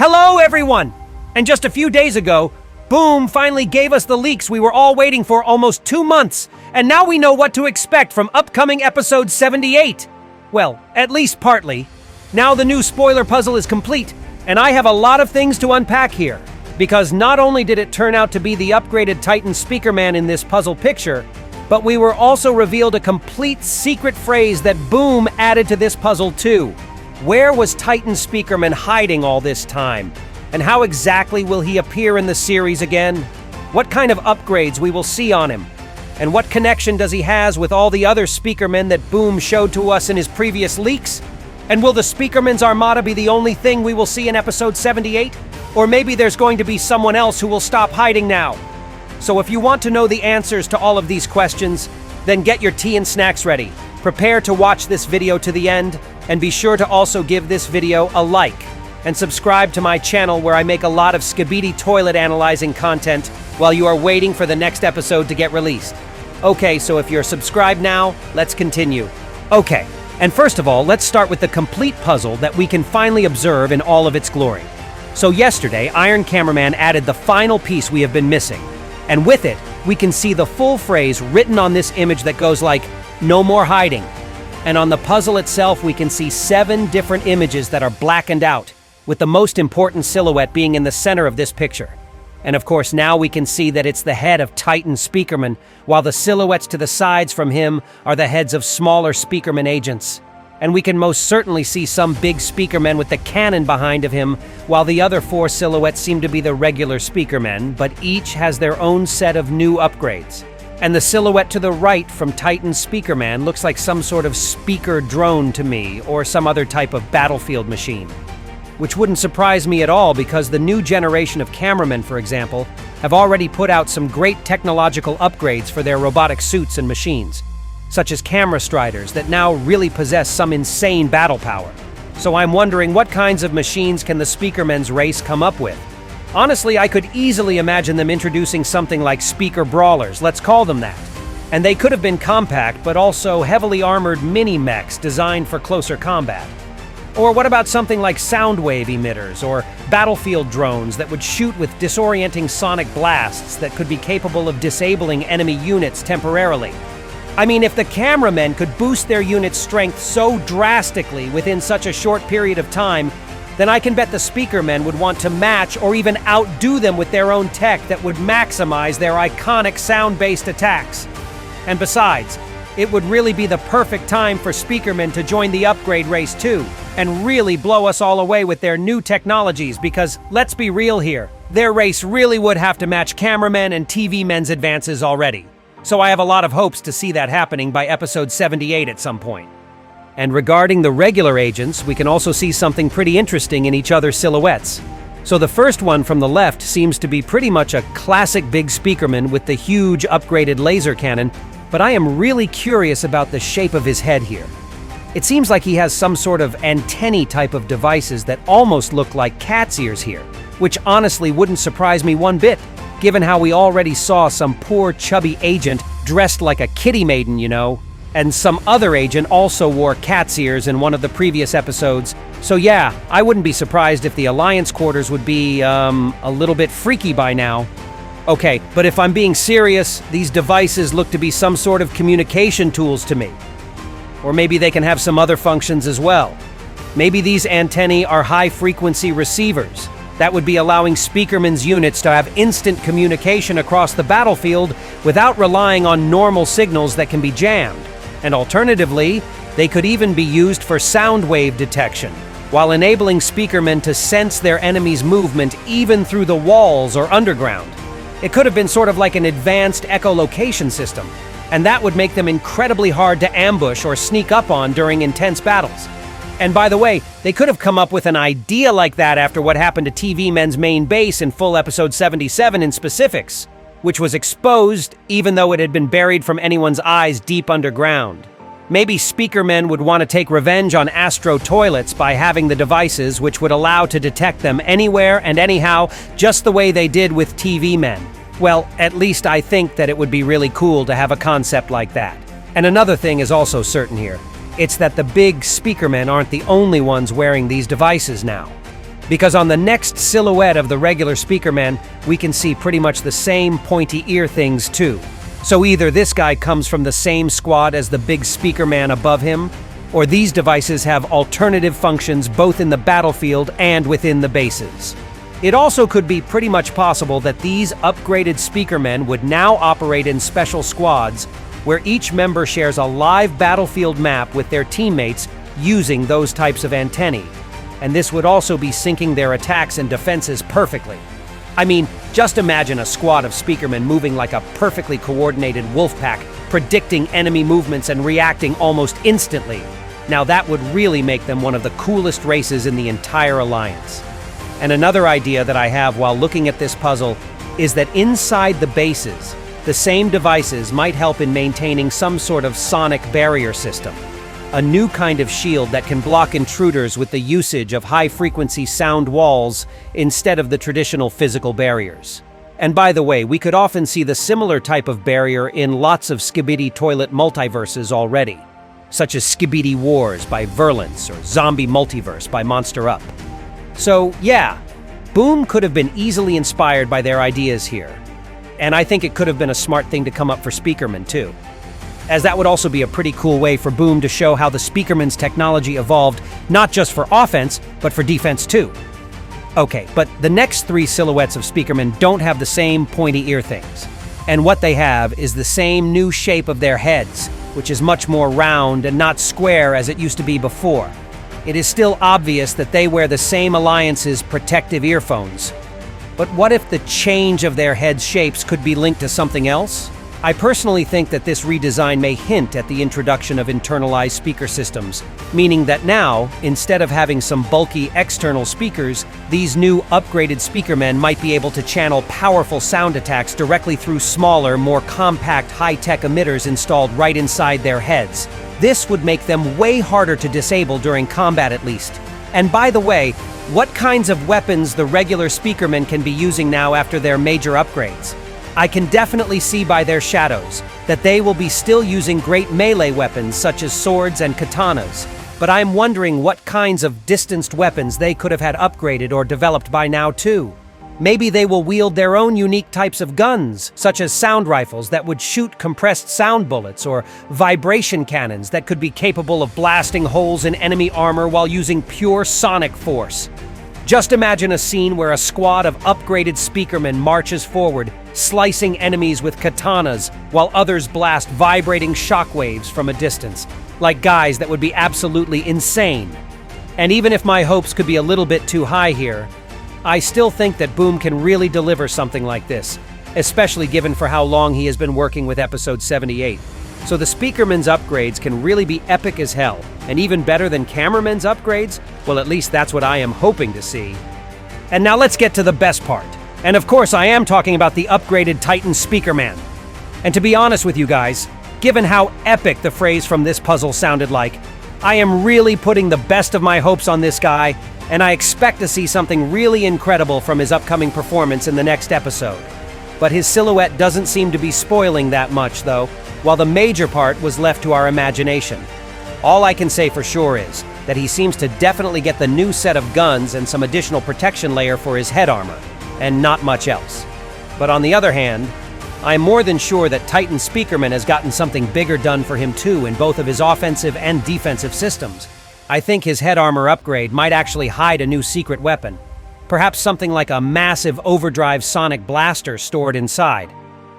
Hello, everyone! And just a few days ago, Boom finally gave us the leaks we were all waiting for almost 2 months, and now we know what to expect from upcoming episode 78. Well, at least partly. Now the new spoiler puzzle is complete, and I have a lot of things to unpack here. Because not only did it turn out to be the upgraded Titan Speakerman in this puzzle picture, but we were also revealed a complete secret phrase that Boom added to this puzzle too. Where was Titan Speakerman hiding all this time? And how exactly will he appear in the series again? What kind of upgrades we will see on him? And what connection does he has with all the other Speakermen that Boom showed to us in his previous leaks? And will the Speakerman's armada be the only thing we will see in episode 78? Or maybe there's going to be someone else who will stop hiding now. So if you want to know the answers to all of these questions, then get your tea and snacks ready. Prepare to watch this video to the end, and be sure to also give this video a like, and subscribe to my channel where I make a lot of Skibidi toilet analyzing content while you are waiting for the next episode to get released. Okay, so if you're subscribed now, let's continue. Okay, and first of all, let's start with the complete puzzle that we can finally observe in all of its glory. So yesterday, Iron Cameraman added the final piece we have been missing. And with it, we can see the full phrase written on this image that goes like, "No more hiding." And on the puzzle itself, we can see 7 different images that are blackened out, with the most important silhouette being in the center of this picture. And of course, now we can see that it's the head of Titan Speakerman, while the silhouettes to the sides from him are the heads of smaller Speakerman agents. And we can most certainly see some big Speakermen with the cannon behind of him, while the other 4 silhouettes seem to be the regular Speakermen, but each has their own set of new upgrades. And the silhouette to the right from Titan Speakerman looks like some sort of speaker drone to me, or some other type of battlefield machine. Which wouldn't surprise me at all, because the new generation of cameramen, for example, have already put out some great technological upgrades for their robotic suits and machines, such as camera striders that now really possess some insane battle power. So I'm wondering, what kinds of machines can the Speakermen's race come up with? Honestly, I could easily imagine them introducing something like speaker brawlers, let's call them that. And they could have been compact, but also heavily armored mini-mechs designed for closer combat. Or what about something like sound wave emitters, or battlefield drones that would shoot with disorienting sonic blasts that could be capable of disabling enemy units temporarily? I mean, if the cameramen could boost their unit's strength so drastically within such a short period of time, then I can bet the Speakermen would want to match or even outdo them with their own tech that would maximize their iconic sound-based attacks. And besides, it would really be the perfect time for Speakermen to join the upgrade race too, and really blow us all away with their new technologies, because, let's be real here, their race really would have to match cameramen and TV men's advances already. So I have a lot of hopes to see that happening by episode 78 at some point. And regarding the regular agents, we can also see something pretty interesting in each other's silhouettes. So the first one from the left seems to be pretty much a classic big Speakerman with the huge upgraded laser cannon, but I am really curious about the shape of his head here. It seems like he has some sort of antennae type of devices that almost look like cat's ears here, which honestly wouldn't surprise me one bit, given how we already saw some poor chubby agent dressed like a kitty maiden, you know, and some other agent also wore cat's ears in one of the previous episodes. So yeah, I wouldn't be surprised if the Alliance quarters would be, a little bit freaky by now. Okay, but if I'm being serious, these devices look to be some sort of communication tools to me. Or maybe they can have some other functions as well. Maybe these antennae are high-frequency receivers. That would be allowing Speakerman's units to have instant communication across the battlefield without relying on normal signals that can be jammed. And alternatively, they could even be used for sound wave detection, while enabling Speakermen to sense their enemy's movement even through the walls or underground. It could have been sort of like an advanced echolocation system, and that would make them incredibly hard to ambush or sneak up on during intense battles. And by the way, they could have come up with an idea like that after what happened to TV Men's main base in full episode 77 in specifics, which was exposed even though it had been buried from anyone's eyes deep underground. Maybe Speakermen would want to take revenge on ISOTOILETs by having the devices which would allow to detect them anywhere and anyhow, just the way they did with TV Men. Well, at least I think that it would be really cool to have a concept like that. And another thing is also certain here. It's that the big Speakermen aren't the only ones wearing these devices now. Because on the next silhouette of the regular Speakerman, we can see pretty much the same pointy ear things too. So either this guy comes from the same squad as the big Speakerman above him, or these devices have alternative functions both in the battlefield and within the bases. It also could be pretty much possible that these upgraded Speakermen would now operate in special squads where each member shares a live battlefield map with their teammates using those types of antennae. And this would also be syncing their attacks and defenses perfectly. I mean, just imagine a squad of Speakermen moving like a perfectly coordinated wolf pack, predicting enemy movements and reacting almost instantly. Now that would really make them one of the coolest races in the entire Alliance. And another idea that I have while looking at this puzzle is that inside the bases, the same devices might help in maintaining some sort of sonic barrier system. A new kind of shield that can block intruders with the usage of high-frequency sound walls instead of the traditional physical barriers. And by the way, we could often see the similar type of barrier in lots of ISOTOILET multiverses already, such as Skibidi Wars by Verlance or Zombie Multiverse by Monster Up. So yeah, Boom could have been easily inspired by their ideas here. And I think it could have been a smart thing to come up for Speakerman too, as that would also be a pretty cool way for Boom to show how the Speakerman's technology evolved not just for offense, but for defense too. Okay, but the next three silhouettes of Speakermen don't have the same pointy ear things. And what they have is the same new shape of their heads, which is much more round and not square as it used to be before. It is still obvious that they wear the same Alliance's protective earphones. But what if the change of their heads' shapes could be linked to something else? I personally think that this redesign may hint at the introduction of internalized speaker systems, meaning that now, instead of having some bulky external speakers, these new upgraded Speakermen might be able to channel powerful sound attacks directly through smaller, more compact high-tech emitters installed right inside their heads. This would make them way harder to disable during combat at least. And by the way, what kinds of weapons the regular Speakermen can be using now after their major upgrades? I can definitely see by their shadows that they will be still using great melee weapons such as swords and katanas, but I'm wondering what kinds of distanced weapons they could have had upgraded or developed by now too. Maybe they will wield their own unique types of guns, such as sound rifles that would shoot compressed sound bullets, or vibration cannons that could be capable of blasting holes in enemy armor while using pure sonic force. Just imagine a scene where a squad of upgraded Speakermen marches forward, slicing enemies with katanas, while others blast vibrating shockwaves from a distance, like guys that would be absolutely insane. And even if my hopes could be a little bit too high here, I still think that Boom can really deliver something like this, especially given for how long he has been working with episode 78. So the Speakerman's upgrades can really be epic as hell, and even better than Cameraman's upgrades. Well, at least that's what I am hoping to see. And now let's get to the best part. And of course, I am talking about the upgraded Titan Speakerman. And to be honest with you guys, given how epic the phrase from this puzzle sounded like, I am really putting the best of my hopes on this guy, and I expect to see something really incredible from his upcoming performance in the next episode. But his silhouette doesn't seem to be spoiling that much, though, while the major part was left to our imagination. All I can say for sure is that he seems to definitely get the new set of guns and some additional protection layer for his head armor, and not much else. But on the other hand, I'm more than sure that Titan Speakerman has gotten something bigger done for him too in both of his offensive and defensive systems. I think his head armor upgrade might actually hide a new secret weapon. Perhaps something like a massive overdrive sonic blaster stored inside,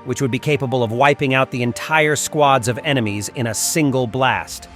which would be capable of wiping out the entire squads of enemies in a single blast.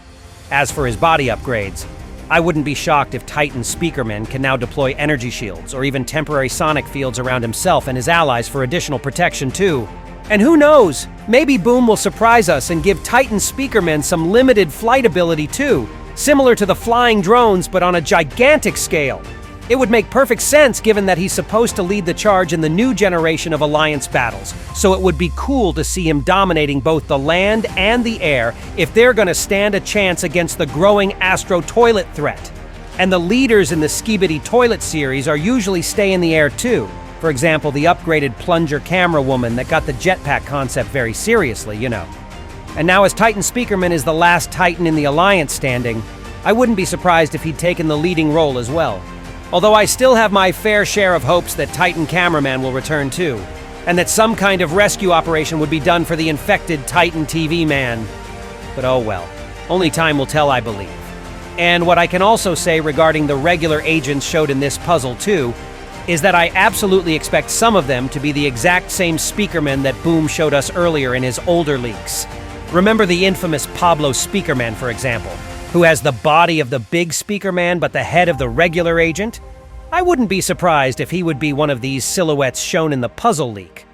As for his body upgrades, I wouldn't be shocked if Titan Speakerman can now deploy energy shields or even temporary sonic fields around himself and his allies for additional protection too. And who knows, maybe Boom will surprise us and give Titan Speakerman some limited flight ability too, similar to the flying drones but on a gigantic scale. It would make perfect sense given that he's supposed to lead the charge in the new generation of Alliance battles, so it would be cool to see him dominating both the land and the air if they're gonna stand a chance against the growing ISOTOILET threat. And the leaders in the ISOTOILET series are usually stay in the air too. For example, the upgraded plunger camera woman that got the jetpack concept very seriously, you know. And now as Titan Speakerman is the last Titan in the Alliance standing, I wouldn't be surprised if he'd taken the leading role as well. Although I still have my fair share of hopes that Titan Cameraman will return too, and that some kind of rescue operation would be done for the infected Titan TV man. But oh well, only time will tell, I believe. And what I can also say regarding the regular agents showed in this puzzle too, is that I absolutely expect some of them to be the exact same Speakermen that Boom showed us earlier in his older leaks. Remember the infamous Pablo Speakerman, for example, who has the body of the big Speakerman but the head of the regular agent? I wouldn't be surprised if he would be one of these silhouettes shown in the puzzle leak.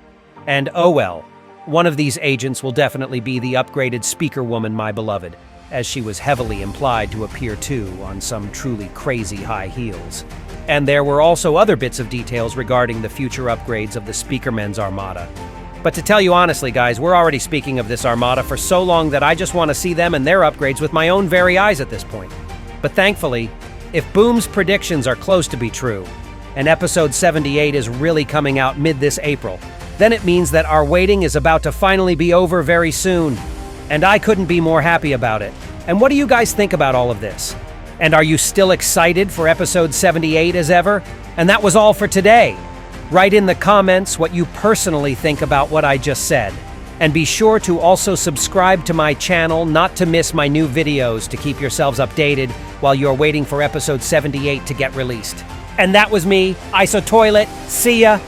And oh well, one of these agents will definitely be the upgraded Speaker Woman, my beloved, as she was heavily implied to appear too on some truly crazy high heels. And there were also other bits of details regarding the future upgrades of the Speakermen's armada. But to tell you honestly, guys, we're already speaking of this armada for so long that I just want to see them and their upgrades with my own very eyes at this point. But thankfully, if Boom's predictions are close to be true, and episode 78 is really coming out mid this April, then it means that our waiting is about to finally be over very soon. And I couldn't be more happy about it. And what do you guys think about all of this? And are you still excited for episode 78 as ever? And that was all for today. Write in the comments what you personally think about what I just said. And be sure to also subscribe to my channel not to miss my new videos to keep yourselves updated while you're waiting for episode 78 to get released. And that was me, ISOTOILET. See ya!